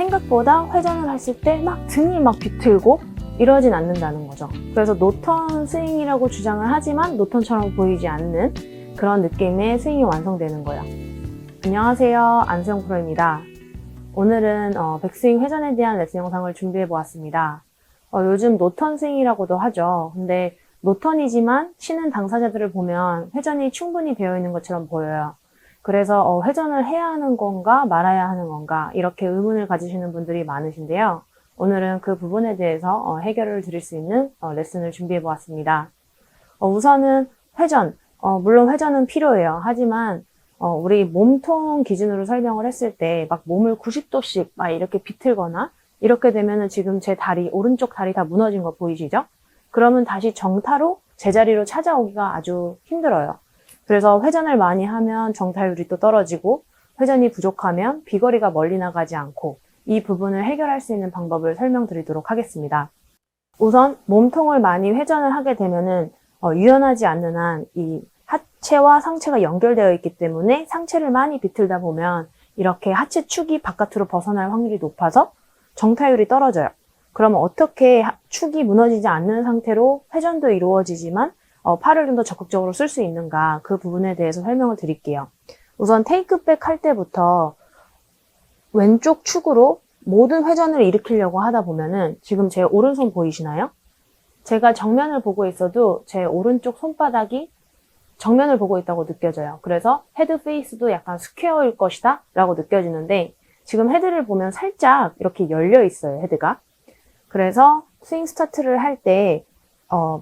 생각보다 회전을 했을 때 막 등이 막 비틀고 이러진 않는다는 거죠. 그래서 노턴 스윙이라고 주장을 하지만 노턴처럼 보이지 않는 그런 느낌의 스윙이 완성되는 거예요. 안녕하세요, 안수영 프로입니다. 오늘은 백스윙 회전에 대한 레슨 영상을 준비해 보았습니다. 요즘 노턴 스윙이라고도 하죠. 근데 노턴이지만 치는 당사자들을 보면 회전이 충분히 되어 있는 것처럼 보여요. 그래서 회전을 해야 하는 건가 말아야 하는 건가 이렇게 의문을 가지시는 분들이 많으신데요. 오늘은 그 부분에 대해서 해결을 드릴 수 있는 레슨을 준비해 보았습니다. 우선은 회전, 물론 회전은 필요해요. 하지만 우리 몸통 기준으로 설명을 했을 때 막 몸을 90도씩 막 이렇게 비틀거나 이렇게 되면은 지금 제 다리, 오른쪽 다리 다 무너진 거 보이시죠? 그러면 다시 정타로 제자리로 찾아오기가 아주 힘들어요. 그래서 회전을 많이 하면 정타율이 또 떨어지고 회전이 부족하면 비거리가 멀리 나가지 않고 이 부분을 해결할 수 있는 방법을 설명드리도록 하겠습니다. 우선 몸통을 많이 회전을 하게 되면은 유연하지 않는 한 이 하체와 상체가 연결되어 있기 때문에 상체를 많이 비틀다 보면 이렇게 하체 축이 바깥으로 벗어날 확률이 높아서 정타율이 떨어져요. 그러면 어떻게 축이 무너지지 않는 상태로 회전도 이루어지지만 팔을 좀 더 적극적으로 쓸 수 있는가, 그 부분에 대해서 설명을 드릴게요. 우선 테이크백 할 때부터 왼쪽 축으로 모든 회전을 일으키려고 하다 보면은 지금 제 오른손 보이시나요? 제가 정면을 보고 있어도 제 오른쪽 손바닥이 정면을 보고 있다고 느껴져요. 그래서 헤드 페이스도 약간 스퀘어일 것이다 라고 느껴지는데 지금 헤드를 보면 살짝 이렇게 열려 있어요, 헤드가. 그래서 스윙 스타트를 할 때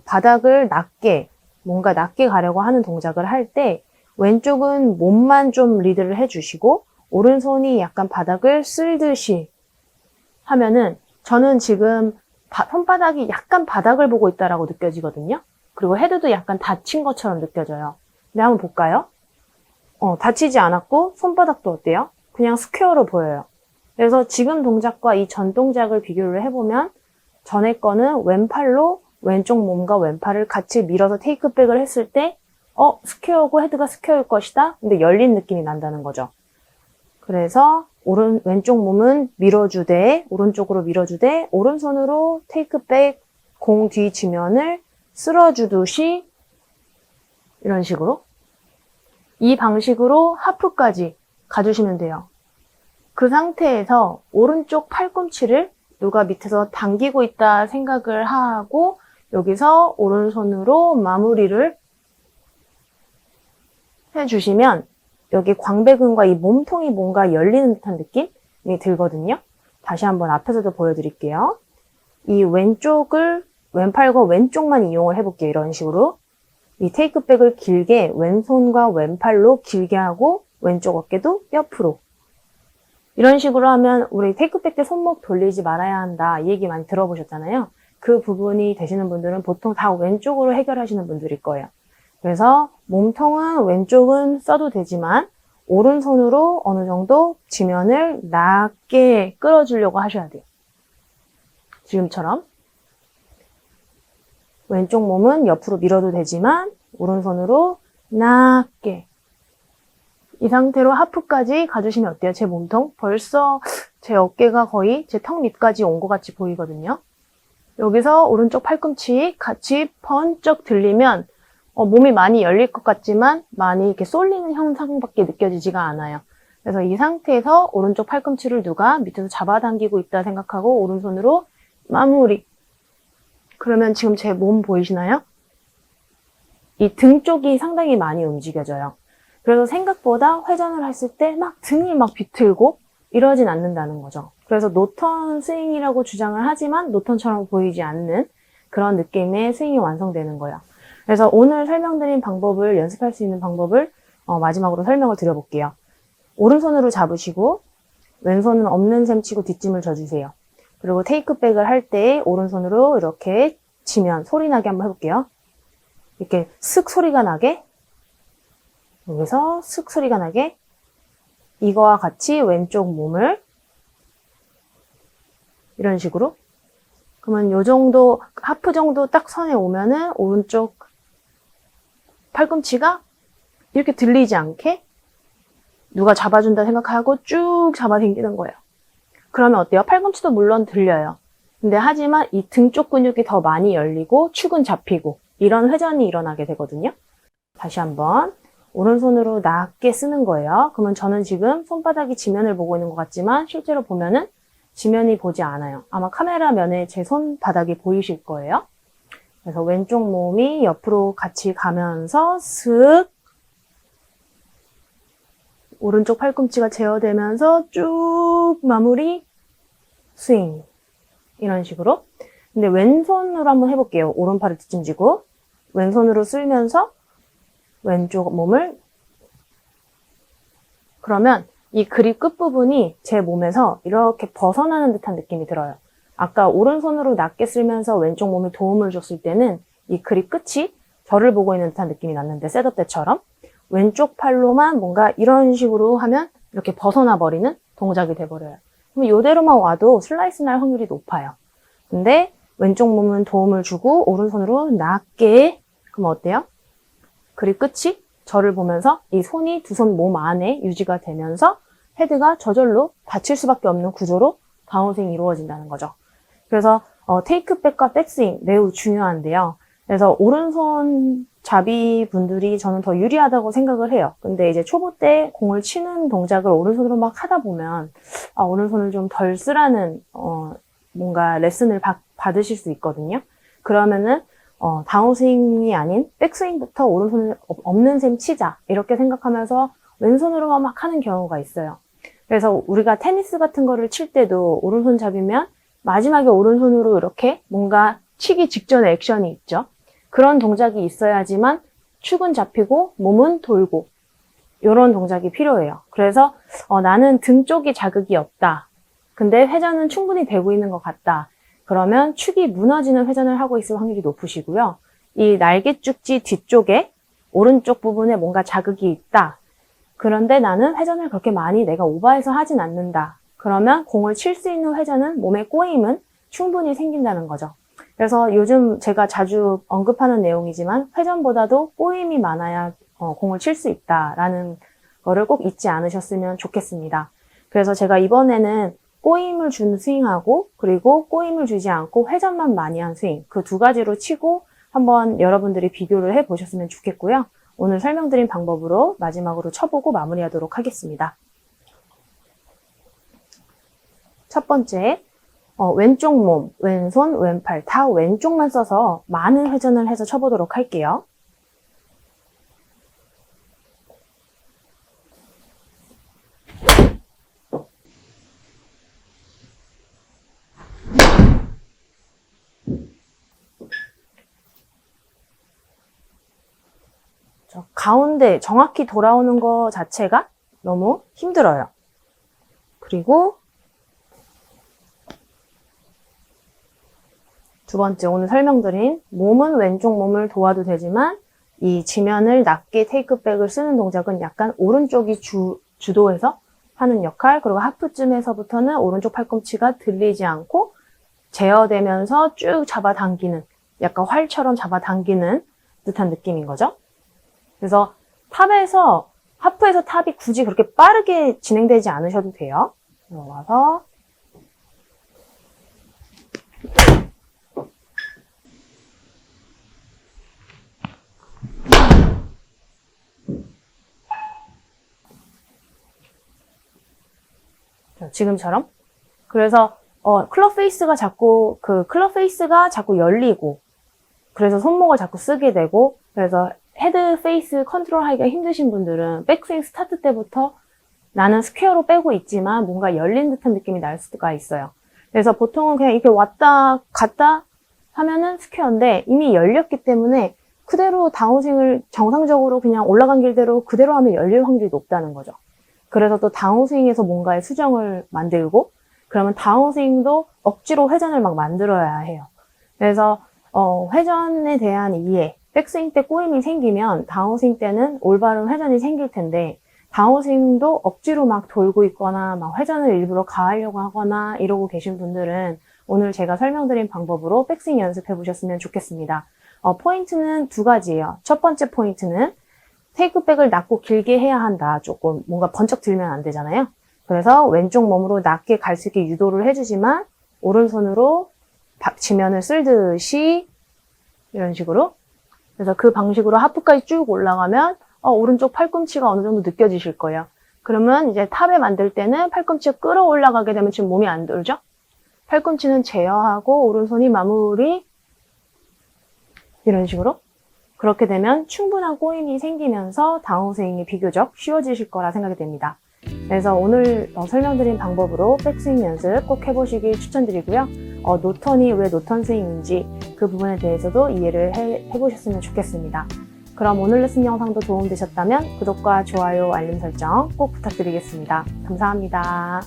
바닥을 낮게, 뭔가 낮게 가려고 하는 동작을 할 때 왼쪽은 몸만 좀 리드를 해주시고 오른손이 약간 바닥을 쓸듯이 하면은 저는 지금 손바닥이 약간 바닥을 보고 있다라고 느껴지거든요. 그리고 헤드도 약간 닫힌 것처럼 느껴져요. 근데 한번 볼까요? 닫히지 않았고 손바닥도 어때요? 그냥 스퀘어로 보여요. 그래서 지금 동작과 이 전 동작을 비교를 해보면 전에 거는 왼팔로 왼쪽 몸과 왼팔을 같이 밀어서 테이크백을 했을 때 스퀘어고 헤드가 스퀘어일 것이다. 근데 열린 느낌이 난다는 거죠. 그래서 왼쪽 몸은 밀어주되 오른쪽으로 밀어주되 오른손으로 테이크백 공 뒤 지면을 쓸어주듯이 이런 식으로 이 방식으로 하프까지 가주시면 돼요. 그 상태에서 오른쪽 팔꿈치를 누가 밑에서 당기고 있다 생각을 하고 여기서 오른손으로 마무리를 해주시면 여기 광배근과 이 몸통이 뭔가 열리는 듯한 느낌이 들거든요. 다시 한번 앞에서도 보여드릴게요. 이 왼팔과 왼쪽만 이용을 해볼게요. 이런 식으로 이 테이크백을 길게 왼손과 왼팔로 길게 하고 왼쪽 어깨도 옆으로 이런 식으로 하면 우리 테이크백 때 손목 돌리지 말아야 한다 이 얘기 많이 들어보셨잖아요. 그 부분이 되시는 분들은 보통 다 왼쪽으로 해결하시는 분들일 거예요. 그래서 몸통은 왼쪽은 써도 되지만 오른손으로 어느 정도 지면을 낮게 끌어주려고 하셔야 돼요. 지금처럼 왼쪽 몸은 옆으로 밀어도 되지만 오른손으로 낮게 이 상태로 하프까지 가주시면 어때요? 제 몸통 벌써 제 어깨가 거의 제 턱 밑까지 온 것 같이 보이거든요. 여기서 오른쪽 팔꿈치 같이 번쩍 들리면 몸이 많이 열릴 것 같지만 많이 이렇게 쏠리는 형상밖에 느껴지지가 않아요. 그래서 이 상태에서 오른쪽 팔꿈치를 누가 밑에서 잡아당기고 있다 생각하고 오른손으로 마무리. 그러면 지금 제 몸 보이시나요? 이 등 쪽이 상당히 많이 움직여져요. 그래서 생각보다 회전을 했을 때 막 등이 막 비틀고 이러진 않는다는 거죠. 그래서 노턴 스윙이라고 주장을 하지만 노턴처럼 보이지 않는 그런 느낌의 스윙이 완성되는 거예요. 그래서 오늘 설명드린 방법을 연습할 수 있는 방법을 마지막으로 설명을 드려볼게요. 오른손으로 잡으시고 왼손은 없는 셈 치고 뒷짐을 져주세요. 그리고 테이크백을 할 때 오른손으로 이렇게 치면 소리 나게 한번 해볼게요. 이렇게 슥 소리가 나게 여기서 슥 소리가 나게 이거와 같이 왼쪽 몸을 이런 식으로 그러면 요 정도 하프 정도 딱 선에 오면은 오른쪽 팔꿈치가 이렇게 들리지 않게 누가 잡아준다 생각하고 쭉 잡아당기는 거예요. 그러면 어때요? 팔꿈치도 물론 들려요. 근데 하지만 이 등 쪽 근육이 더 많이 열리고 축은 잡히고 이런 회전이 일어나게 되거든요. 다시 한번 오른손으로 낮게 쓰는 거예요. 그러면 저는 지금 손바닥이 지면을 보고 있는 것 같지만 실제로 보면은 지면이 보지 않아요. 아마 카메라면에 제 손바닥이 보이실 거예요. 그래서 왼쪽 몸이 옆으로 같이 가면서 슥 오른쪽 팔꿈치가 제어되면서 쭉 마무리 스윙 이런 식으로. 근데 왼손으로 한번 해볼게요. 오른팔을 뒷짐지고 왼손으로 쓸면서 왼쪽 몸을 그러면 이 그립 끝부분이 제 몸에서 이렇게 벗어나는 듯한 느낌이 들어요. 아까 오른손으로 낮게 쓸면서 왼쪽 몸에 도움을 줬을 때는 이 그립 끝이 저를 보고 있는 듯한 느낌이 났는데 셋업 때처럼 왼쪽 팔로만 뭔가 이런 식으로 하면 이렇게 벗어나 버리는 동작이 돼버려요. 그럼 이대로만 와도 슬라이스 날 확률이 높아요. 근데 왼쪽 몸은 도움을 주고 오른손으로 낮게 그럼 어때요? 그립 끝이 저를 보면서 이 손이 두 손 몸 안에 유지가 되면서 헤드가 저절로 닫힐 수밖에 없는 구조로 다운스윙이 이루어진다는 거죠. 그래서 테이크백과 백스윙 매우 중요한데요. 그래서 오른손 잡이 분들이 저는 더 유리하다고 생각을 해요. 근데 이제 초보 때 공을 치는 동작을 오른손으로 막 하다 보면 오른손을 좀 덜 쓰라는 뭔가 레슨을 받으실 수 있거든요. 그러면은 다운스윙이 아닌 백스윙부터 오른손을 없는 셈 치자 이렇게 생각하면서 왼손으로만 막 하는 경우가 있어요. 그래서 우리가 테니스 같은 거를 칠 때도 오른손 잡이면 마지막에 오른손으로 이렇게 뭔가 치기 직전에 액션이 있죠. 그런 동작이 있어야지만 축은 잡히고 몸은 돌고 이런 동작이 필요해요. 그래서 나는 등 쪽이 자극이 없다. 근데 회전은 충분히 되고 있는 것 같다. 그러면 축이 무너지는 회전을 하고 있을 확률이 높으시고요. 이 날개죽지 뒤쪽에 오른쪽 부분에 뭔가 자극이 있다. 그런데 나는 회전을 그렇게 많이 내가 오버해서 하진 않는다. 그러면 공을 칠 수 있는 회전은 몸의 꼬임은 충분히 생긴다는 거죠. 그래서 요즘 제가 자주 언급하는 내용이지만 회전보다도 꼬임이 많아야 공을 칠 수 있다라는 거를 꼭 잊지 않으셨으면 좋겠습니다. 그래서 제가 이번에는 꼬임을 준 스윙하고 그리고 꼬임을 주지 않고 회전만 많이 한 스윙 그 두 가지로 치고 한번 여러분들이 비교를 해보셨으면 좋겠고요. 오늘 설명드린 방법으로 마지막으로 쳐보고 마무리하도록 하겠습니다. 첫 번째, 왼쪽 몸, 왼손, 왼팔 다 왼쪽만 써서 많은 회전을 해서 쳐보도록 할게요. 가운데 정확히 돌아오는 거 자체가 너무 힘들어요. 그리고 두 번째, 오늘 설명드린 몸은 왼쪽 몸을 도와도 되지만 이 지면을 낮게 테이크백을 쓰는 동작은 약간 오른쪽이 주도해서 하는 역할, 그리고 하프쯤에서부터는 오른쪽 팔꿈치가 들리지 않고 제어되면서 쭉 잡아당기는, 약간 활처럼 잡아당기는 듯한 느낌인 거죠. 그래서 하프에서 탑이 굳이 그렇게 빠르게 진행되지 않으셔도 돼요. 들어와서 지금처럼. 그래서 클럽 페이스가 자꾸 열리고 그래서 손목을 자꾸 쓰게 되고 그래서 헤드 페이스 컨트롤하기가 힘드신 분들은 백스윙 스타트 때부터 나는 스퀘어로 빼고 있지만 뭔가 열린 듯한 느낌이 날 수가 있어요. 그래서 보통은 그냥 이렇게 왔다 갔다 하면은 스퀘어인데 이미 열렸기 때문에 그대로 다운스윙을 정상적으로 그냥 올라간 길대로 그대로 하면 열릴 확률이 높다는 거죠. 그래서 또 다운스윙에서 뭔가의 수정을 만들고 그러면 다운스윙도 억지로 회전을 막 만들어야 해요. 그래서 회전에 대한 이해, 백스윙 때 꼬임이 생기면 다운스윙 때는 올바른 회전이 생길 텐데 다운스윙도 억지로 막 돌고 있거나 막 회전을 일부러 가하려고 하거나 이러고 계신 분들은 오늘 제가 설명드린 방법으로 백스윙 연습해 보셨으면 좋겠습니다. 포인트는 두 가지예요. 첫 번째 포인트는 테이크백을 낮고 길게 해야 한다. 조금 뭔가 번쩍 들면 안 되잖아요. 그래서 왼쪽 몸으로 낮게 갈 수 있게 유도를 해주지만 오른손으로 지면을 쓸듯이 이런 식으로. 그래서 그 방식으로 하프까지 쭉 올라가면 오른쪽 팔꿈치가 어느 정도 느껴지실 거예요. 그러면 이제 탑에 만들 때는 팔꿈치가 끌어올라가게 되면 지금 몸이 안 돌죠? 팔꿈치는 제어하고 오른손이 마무리. 이런 식으로. 그렇게 되면 충분한 꼬임이 생기면서 다운스윙이 비교적 쉬워지실 거라 생각이 됩니다. 그래서 오늘 설명드린 방법으로 백스윙 연습 꼭 해보시길 추천드리고요. 노턴이 왜 노턴 스윙인지 그 부분에 대해서도 이해를 해보셨으면 좋겠습니다. 그럼 오늘 레슨 영상도 도움되셨다면 구독과 좋아요, 알림 설정 꼭 부탁드리겠습니다. 감사합니다.